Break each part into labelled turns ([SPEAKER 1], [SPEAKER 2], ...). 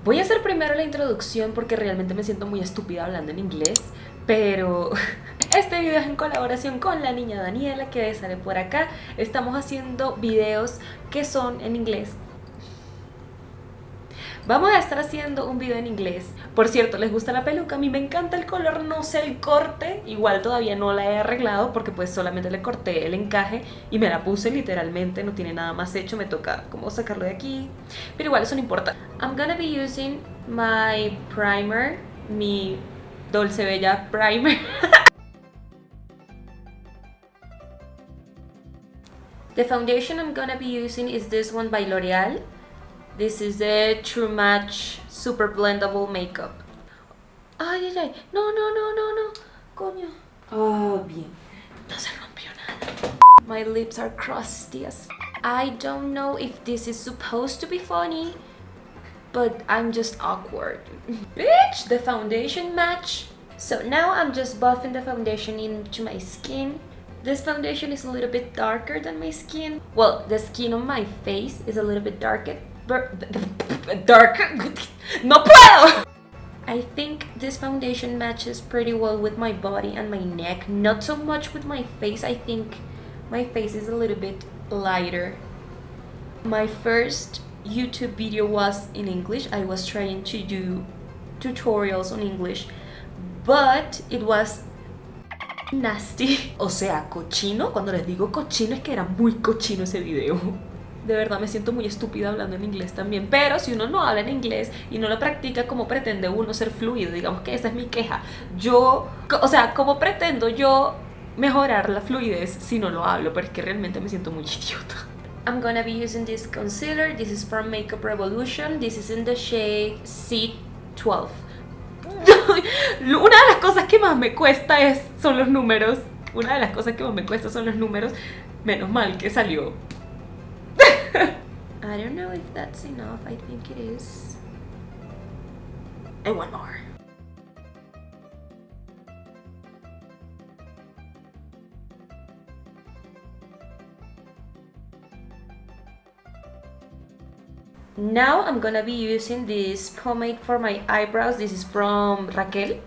[SPEAKER 1] Voy a hacer primero la introducción porque realmente me siento muy estúpida hablando en inglés, pero este video es en colaboración con la niña Daniela que sale por acá. Estamos haciendo videos que son en inglés. Vamos a estar haciendo un video en inglés. Por cierto, ¿les gusta la peluca? A mí me encanta el color, no sé el corte. Igual todavía no la he arreglado porque pues solamente le corté el encaje y me la puse literalmente, no tiene nada más hecho, me toca como sacarlo de aquí. Pero igual eso no importa. I'm gonna be using my primer, mi Dolce Bella primer. The foundation I'm gonna be using is this one by Loreal. This is the True Match Super Blendable Makeup. Ay, ay, ay. No, no, no, no, no. Coño. Bien. No se rompió nada. My lips are crusty as I don't know if this is supposed to be funny, but I'm just awkward. Bitch, the foundation match. So now I'm just buffing the foundation into my skin. This foundation is a little bit darker than my skin. Well, the skin on my face is a little bit darker. No puedo! I think this foundation matches pretty well with my body and my neck. Not so much with my face. I think my face is a little bit lighter. My first YouTube video was in English. I was trying to do tutorials on English, but it was nasty. O sea, cochino. Cuando les digo cochino es que era muy cochino ese video. De verdad me siento muy estúpida hablando en inglés también. Pero si uno no habla en inglés y no lo practica, ¿cómo pretende uno ser fluido? Digamos que esa es mi queja. O sea, ¿cómo pretendo yo mejorar la fluidez si no lo hablo? Pero es que realmente me siento muy idiota. I'm gonna be using this concealer. This is from Makeup Revolution. This is in the shade C12. Una de las cosas que más me cuesta son los números. Una de las cosas que más me cuesta son los números. Menos mal que salió. I don't know if that's enough. I think it is. And one more. Now I'm gonna be using this pomade for my eyebrows. This is from Raquel.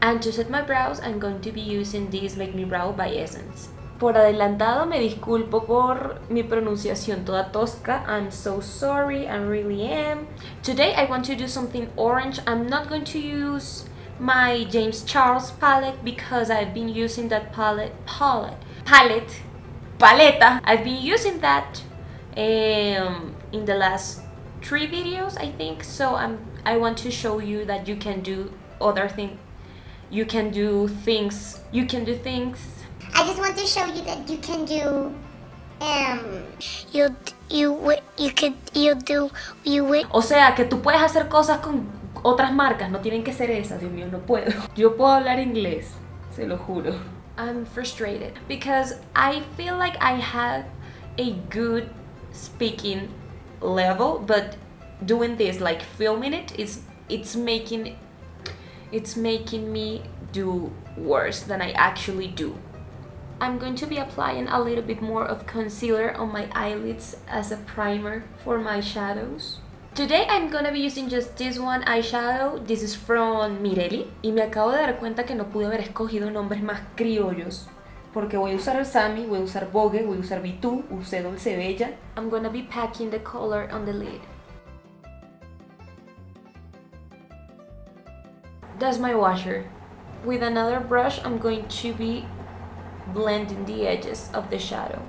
[SPEAKER 1] And to set my brows, I'm going to be using this Make Me Brow by Essence. Por adelantado me disculpo por mi pronunciación toda tosca. I'm so sorry, I really am. Today I want to do something orange. I'm not going to use my James Charles palette because I've been using that paleta. I've been using that in the last 3 videos, I think. So I want to show you that you can do other things. You can do things.
[SPEAKER 2] I just want to show you that you can do
[SPEAKER 1] O sea, que tú puedes hacer cosas con otras marcas, no tienen que ser esas. Dios mío, no puedo. Yo puedo hablar inglés, se lo juro. I'm frustrated because I feel like I have a good speaking level, but doing this, like filming it, it's making me do worse than I actually do. I'm going to be applying a little bit more of concealer on my eyelids as a primer for my shadows. Today I'm gonna be using just this one eyeshadow. This is from Mirely. Y me acabo de dar cuenta que no pude haber escogido nombres más criollos. Porque voy a usar el Sami, voy a usar Vogue, voy a usar Vitu, usé Dolce Bella. I'm gonna be packing the color on the lid. That's my washer. With another brush, I'm going to be blending the edges of the shadow.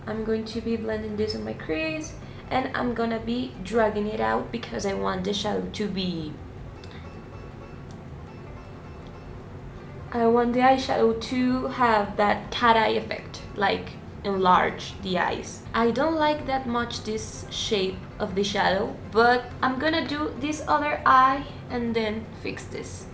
[SPEAKER 1] I'm going to be blending this on my crease, and I'm gonna be dragging it out because I want the shadow to be... I want the eyeshadow to have that cat eye effect, like enlarge the eyes. I don't like that much this shape of the shadow, but I'm gonna do this other eye and then fix this.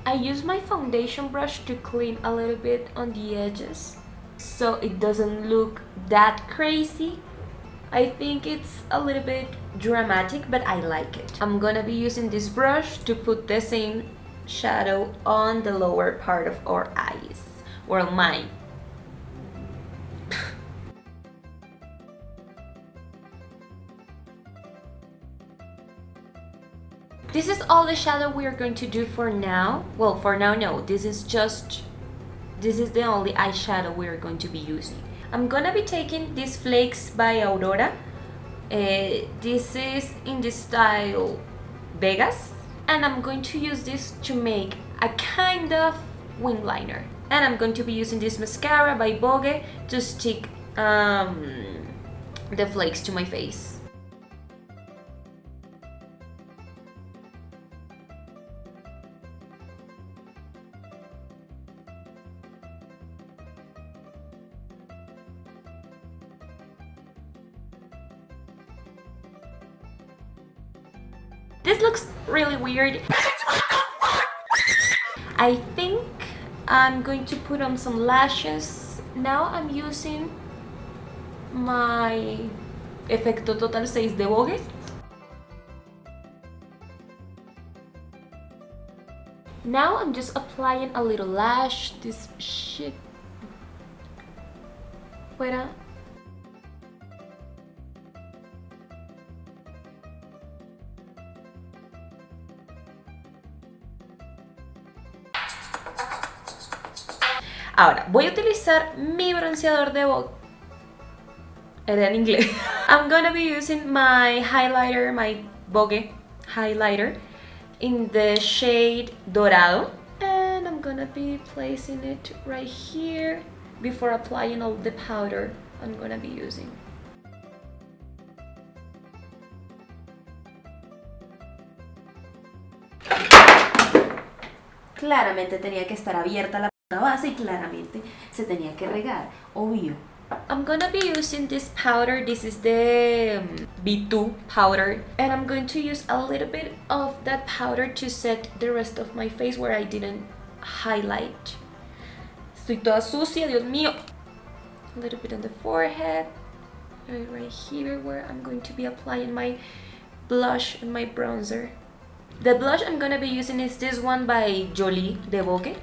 [SPEAKER 1] I use my foundation brush to clean a little bit on the edges so it doesn't look that crazy. I think it's a little bit dramatic, but I like it. I'm gonna be using this brush to put the same shadow on the lower part of our eyes. Well, mine. This is all the shadow we are going to do for now. Well, for now, no. This is the only eyeshadow we are going to be using. I'm gonna be taking this Flakes by Aurora. This is in the style Vegas. And I'm going to use this to make a kind of wing liner. And I'm going to be using this mascara by Vogue to stick the flakes to my face. This looks really weird. I think I'm going to put on some lashes. Now I'm using my Efecto Total 6 de Vogue. Now I'm just applying a little lash. This shit. Fuera. Ahora, voy a utilizar mi bronceador de Vogue. Era en inglés. I'm gonna be using my highlighter, my Vogue highlighter in the shade Dorado. And I'm gonna be placing it right here before applying all the powder I'm gonna be using. Claramente tenía que estar abierta la base y claramente se tenía que regar, obvio. I'm gonna be using this powder. This is the Vitu powder, and I'm going to use a little bit of that powder to set the rest of my face where I didn't highlight. Estoy toda sucia, Dios mío. A little bit on the forehead, right here where I'm going to be applying my blush and my bronzer. The blush I'm gonna be using is this one by Jolie de Vogue.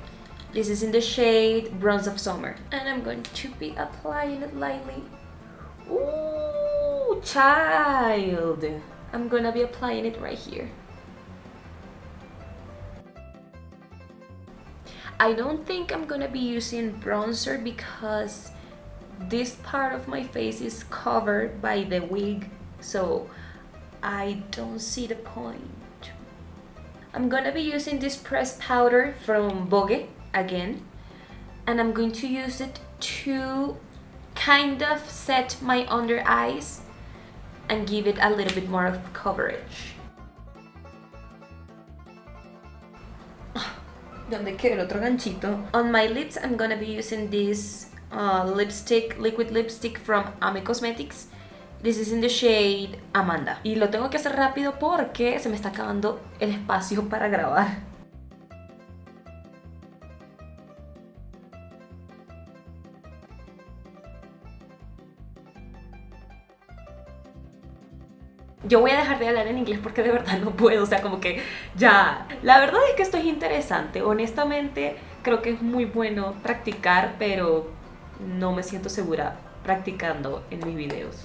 [SPEAKER 1] This is in the shade Bronze of Summer. And I'm going to be applying it lightly. Ooh, child! I'm gonna be applying it right here. I don't think I'm gonna be using bronzer because this part of my face is covered by the wig, so I don't see the point. I'm gonna be using this pressed powder from Vogue again, and I'm going to use it to kind of set my under eyes and give it a little bit more of coverage. ¿Dónde quedó el otro ganchito? On my lips, I'm gonna be using this liquid lipstick from Ame Cosmetics. This is in the shade Amanda. Y lo tengo que hacer rápido porque se me está acabando el espacio para grabar. Yo voy a dejar de hablar en inglés porque de verdad no puedo, o sea, como que ya. La verdad es que esto es interesante, honestamente creo que es muy bueno practicar, pero no me siento segura practicando en mis videos.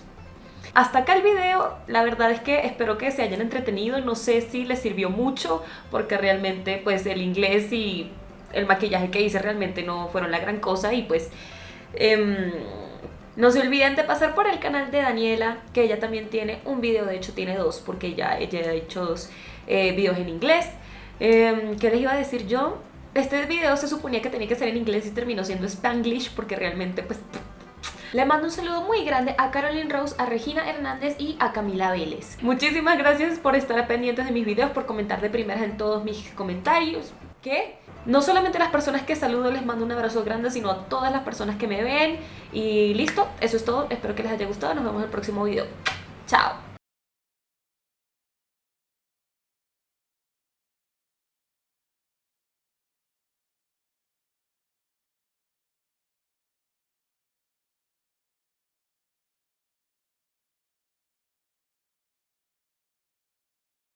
[SPEAKER 1] Hasta acá el video, la verdad es que espero que se hayan entretenido, no sé si les sirvió mucho porque realmente pues el inglés y el maquillaje que hice realmente no fueron la gran cosa y pues no se olviden de pasar por el canal de Daniela, que ella también tiene un video, de hecho tiene dos porque ella ha hecho dos videos en inglés. ¿Qué les iba a decir yo? Este video se suponía que tenía que ser en inglés y terminó siendo Spanglish porque realmente pues... Le mando un saludo muy grande a Caroline Rose, a Regina Hernández y a Camila Vélez. Muchísimas gracias por estar pendientes de mis videos, por comentar de primeras en todos mis comentarios. ¿Qué? No solamente a las personas que saludo les mando un abrazo grande, sino a todas las personas que me ven. Y listo, eso es todo. Espero que les haya gustado. Nos vemos en el próximo video. Chao.